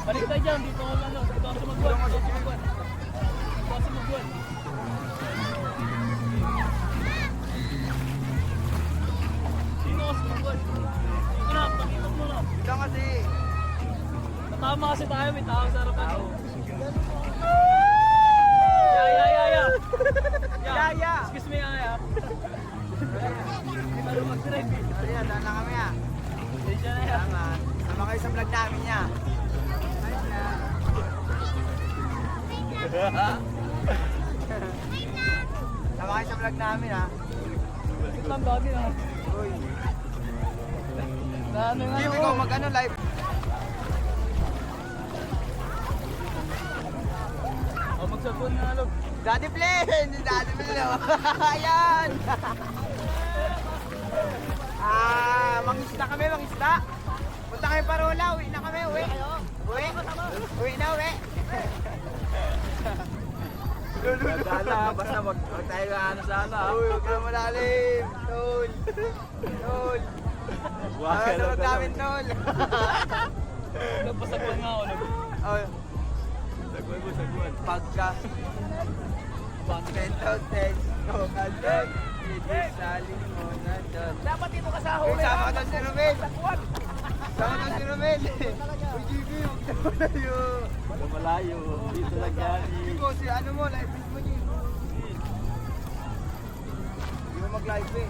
Balik tayo dyan, dito ako lang. Dito ako sumagwan. Dito ako sumagwan. Dito ako sumagwan. Sino ako sumagwan? Dito na, pakita mo na. Dito kasi. Natama kasi tayo, may tao sa harapan. Ya. Ya. Excuse me, ya. Hindi marunong mag-drive eh. Ayan, daan lang kami ah. Pasensya na ya. Salamat. Sama kayo sa vlog namin niya. Ayos na. Sama kayo sa vlog namin ah. Ito lang bagay na. Uy. Na ano nga Jim, ako. ikaw mag-ano live. O magsabon na alog. Daddy Plane! Daddy Plane oh. Ayan! Mangisda kami, mangisda. Punta kami Parola, uwi na kami, uwi. Uwi na, uwi. Dala, basta wag tayo ano sana. Uy, huwag ka malalim. Tol. Tol. Ano wag namin, tol. Nagpasagwan nga ako. Oh, Sagwan. pagka. Mental test. No, kaldag. Hindi saling mo na dyan. Dapat dito ka sa Uy, huli. sama ka doon si Romel. Sama doon si Romel. Uy, GB, huwag na malayo. Malayo. Dito lang yan. Ikaw, si ano mo, live feed mo, G. Hindi mo mag-live eh.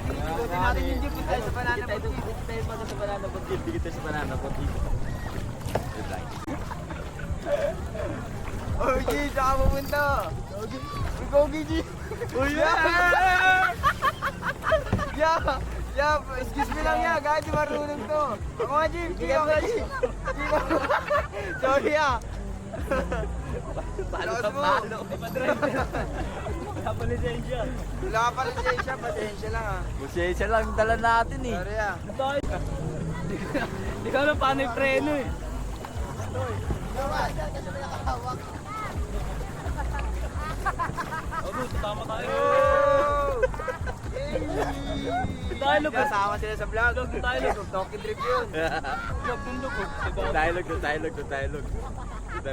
Ikutin natin yung jeep tayo sa banana boat. Dito tayo pa sa banana boat. Dito tayo sa banana boat. Uy, G, saan ka pupunta? Uy, Gogi, G. Uy, Yeah, excuse me lang ya, kahit di marunong to. Ako nga, Jim, sige ako, Jim. Sorry ah. Palo Lakas sa mo. palo. Wala pa lisensya. Wala ka pala siya, pasensya lang ah. Lisensya lang dala natin eh. Sorry ah. Hindi ka alam paano yung preno eh. Ano, tama tayo. Oh! Dialogue. Kasama sila sa vlog. Dialogue. Talking trip yun. Vlog ng look. Dialogue. Doon tayo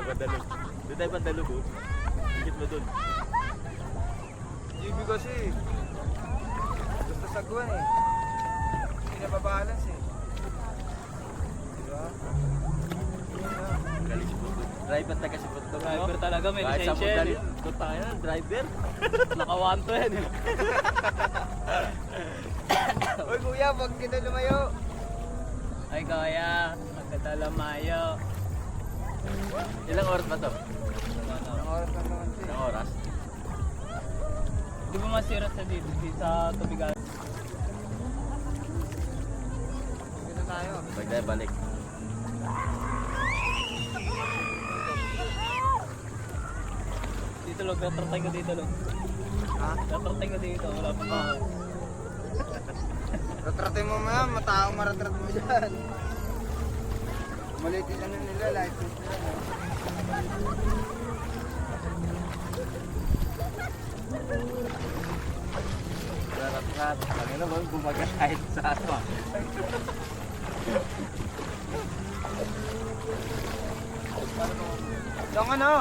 pandalog. Doon tayo pandalog oh. Higit mo doon. GB kasi. Gusto sagwan eh. Hindi nababalance eh. Diba? Galing si Puto. Driver taga si Puto. Driver talaga, may Kahit sa lisensya Puto yan rin. Doon tayo na, driver. Nakawanto yan eh. Uy kuya, wag kita lumayo. Ay kaya, magkadala mayo. Ilang oras ba to? Ang oras lang naman siya. Ilang oras? Di ba masira sa dito sa tubigan? Dito tayo. Pag tayo balik. Dito log, tatratay ko dito log. Ha? Tatratay ko dito, wala pa pa. Retratin mo ma'am, mataong maratrat mo dyan. Maliit yung ano nila, license nila. No? Rarat-rat. Kami naman bumaga kahit sa ano. Yung ano?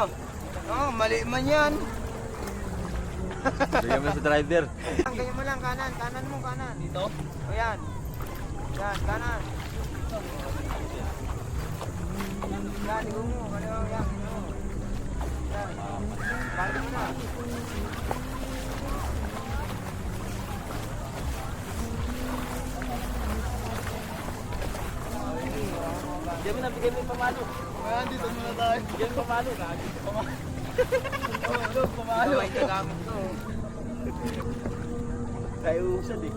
Oo, mali man yan. Bigyan mo sa driver. Ganyan mo lang, kanan, kanan mo, kanan. Dito? O yan. Yan, kanan. Yan, ligo mo, kaliwa mo, yan, ligo mo. Yan. Bakit mo na? Diyan mo na, bigyan mo yung pamalo. Ayan, dito muna tayo. Bigyan mo yung pamalo. Pamalo. Oo, log, pamalo. May kagamit to. Tayo usad eh.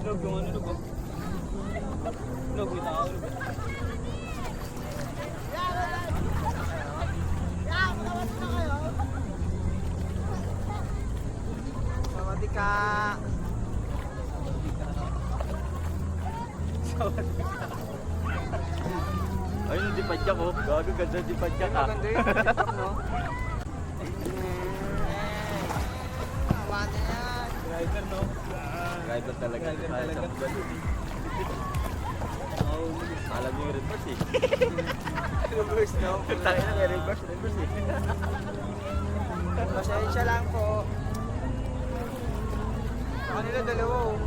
Log, yung ano log oh. Log, may tao log. Sawadee ka. Ayun, di padyak oh. Gago, ganda di padyak ah. Maganda yun, TikTok, no? Wala na yan. Driver no? Driver talaga. Driver Kahit sa talaga. Puto. Alam niyo yung reverse eh. Reverse daw. Tayo na may reverse eh. Pasensya lang po. Sa kanila dalawa oh.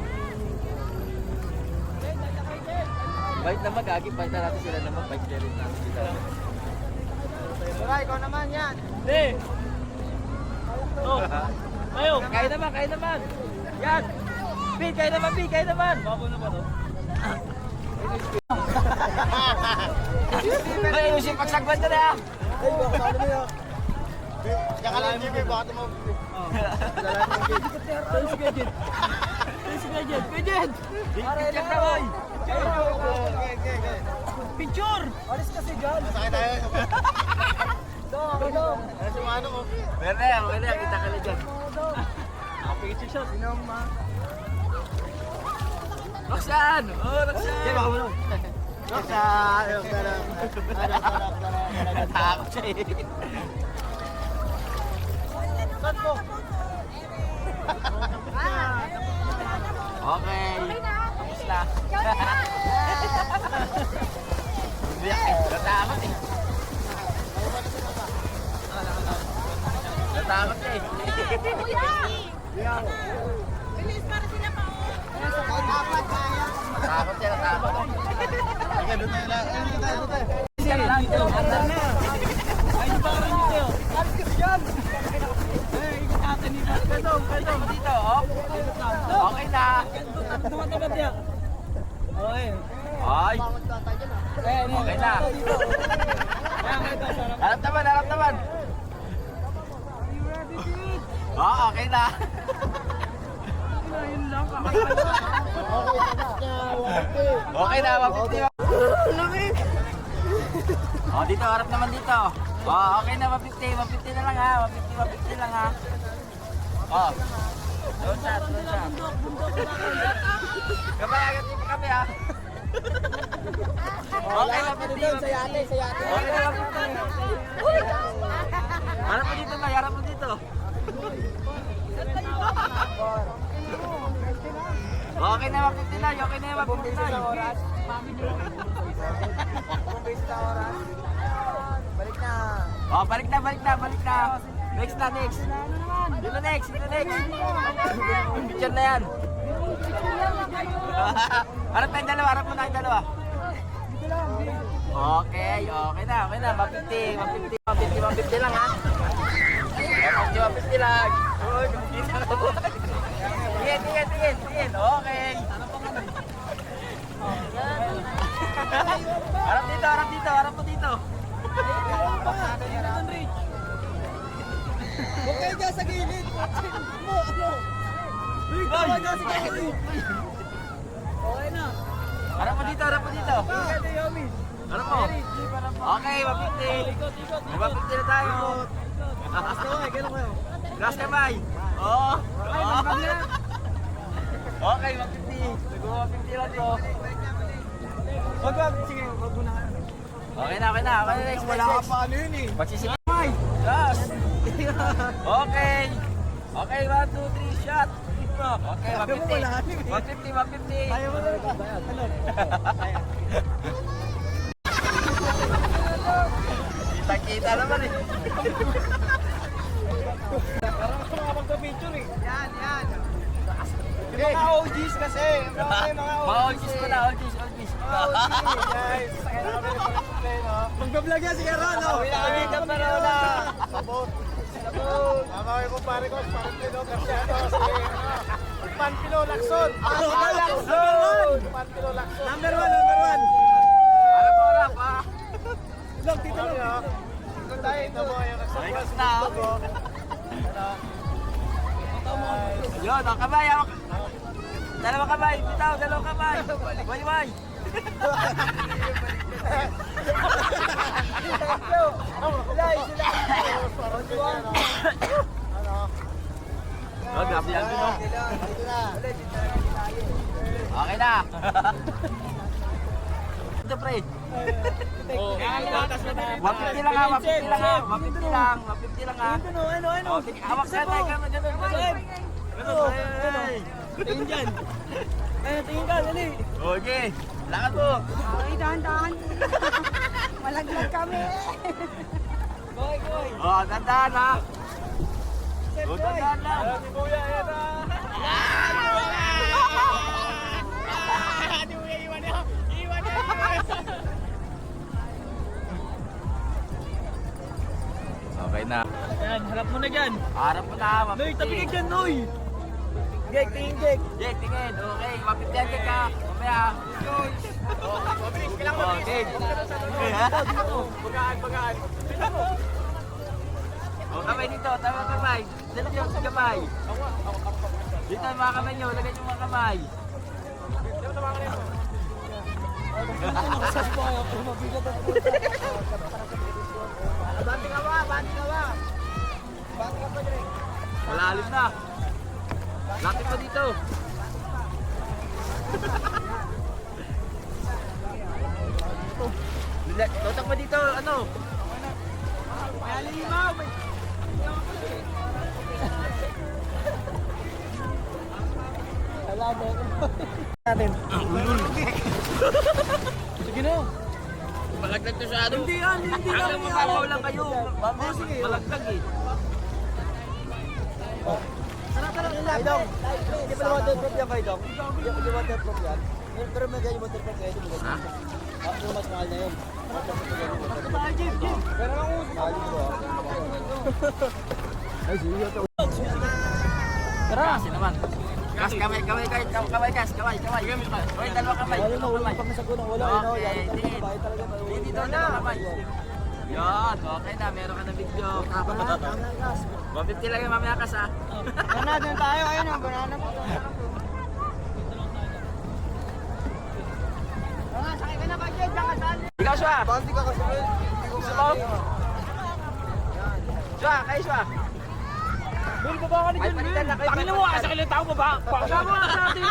Bait na magagi, bait na natin sila naman, bait na rin natin sila. Sura, ikaw naman yan. Hindi. Oh. Tayo. Kaya naman, kaya naman! Yan! Pin, kaya naman, Pin, kaya naman! Babo na ba to? Ay, yung pagsagwan na na! Ay, baka ano mo yun? Kaya ka lang, Jimmy, baka ito mo. Tayo si Gadget. Tayo si Gadget. Gadget! Picture na, boy! Picture! Alis kasi dyan. Masakit tayo. Dong. Ano si Mano mo? Meron na yan, okay na yan, kita ka na dyan. Picture shot. Sinoma. Roxanne! Oh, Roxanne! Yan, baka mo nun. Natakot siya eh. Saan po? Okay. Tapos na. Biyak eh. Natakot eh. Natakot siya eh. Bilis para sila pa. Natakot siya, natakot. Sige, doon tayo lang. Doon tayo. Siya na lang ito. Andar na. Ayun pa rin dito yun. Alis kasi dyan. Eh, ikot natin dito. Pedong dito, oh. Okay na. Tumatagad niya. Okay. Ay. Okay na. Harap naman, harap naman. Oh, okay na. Yun lang. Okay na, 150. Oh, dito, harap naman dito. Oh, okay na, 150. 150 na lang ha. 150 lang ha. Oh. Doon siya, doon siya. Kamay, agad din pa kami ha. Okay na, 50. Sa yate, sa yate. Okay na, 150. Harap mo dito, May. Harap mo dito. Okay na, 150 na. Okay na, 150 na. oras. Beses sa oras. Balik na. Oh, balik na, balik na, balik na. Next na, next. Dito next, dito next. Picture na yan. Harap tayong dalawa, harap mo tayong dalawa. Okay, okay na, okay na. 150, 150, 150 lang ha. 150 lang. Uy, kumikita na po. Tingin. Okay. Harap dito, harap dito, harap mo dito. Huwag kayo dyan sa gilid. Okay na. Harap mo dito, harap mo dito. Harap mo. Okay, 150. Ikot. May 150 na tayo. Glass kamay. Oo. Okay, 150. Nag-150 lang to. Sige, wag mo na. Okay na, okay na. Okay na, next, Wala ka next. pa ano yun eh. Magsisikay. Yes. Okay. Okay, 1, 2, 3, shot. Okay, 150. 150. Ayaw mo na ito. Ano? Kita-kita naman eh. Parang ako makapagpa-picture eh. Yan. Yung mga OGs kasi. Mga Ma-olgis mo na, olgis. guys. Magbablog yan si Karon, no? Lagi ka pa raw na. Sabot. Mama ko pare ko, parang Pino Garciano. Sige. Panpilo Lacson. Lacson! Panpilo Lacson. Number 1. Alam mo, rap ha? Look, dito lang. Dito tayo. Ito mo yung Ayos na. Yun, ang kamay. Dalawa kamay. Bitaw, dalawa kamay. Way. Oh, grabe yan, no? Okay na. Ito, pre. 150 lang ha, 150 lang ha. 150 lang ha. Ano? Oh, sige, hawak ka tayo, ganun. Tingin dyan. Ay, tingin ka, dali. Okay, lakad mo. Ay, dahan-dahan. Malaglag kami. Koy, koy. Oh, tandaan ha. Oh, tandaan lang. Si Kuya, yan na. Di mo iwan niya. Iwan niya. Okay na. Ayan, harap mo na dyan. Harap mo na, Noy, 150. tabi ka dyan, Noy. Gek, tingin, Gek. Jake, tingin. Okay, 150 yan ka. Mamaya. Mabilis, kailangan Okay. Bagaan. O, kamay dito. Tama kamay. Dito yung kamay. Dito yung mga kamay nyo. Lagay yung mga kamay. Bati ka ba? Bati ka ba? Bati ka pa, Dre. Malalim na. Lapit mo dito. Totak mo dito. Ano? Halimaw. Natin. Sige na. Malaglag to sa ano? Hindi yan, hindi yan. Alam mo, babaw lang kayo. sige. Malaglag eh. Kaidong, hindi pa waterproof yan, Kaidong. Hindi waterproof yan. Pero may ganyan waterproof kayo, hindi mo Ha? Pero mas mahal na yun. Waterproof na ganyan waterproof. Jim. Pero ako, mahal yun bro. Ay, sige ito. Kasi naman. Kas, kamay, kamay. Oy, dalawa kamay. Wala na, Dalawa wala kamay. kami sa gunang wala. Ano, Okay, yan. tingin. Bahay talaga. Tingin dito, dalawa kamay. Yan, okay na. Meron ka na video. 150 lang yung mamaya kas ha. Ano, dun tayo. Ayun ang banana mo. Sakay ka na ba, Jay? Diyan ka saan? Ikaw, Shwa. Bandi ka kasi. Gusto mo? Shwa, kayo, Shwa. Bill, baba ka na Ay, dyan, palitan na kayo. Takin mo, asa kailan tao baba. Kasama na sa atin.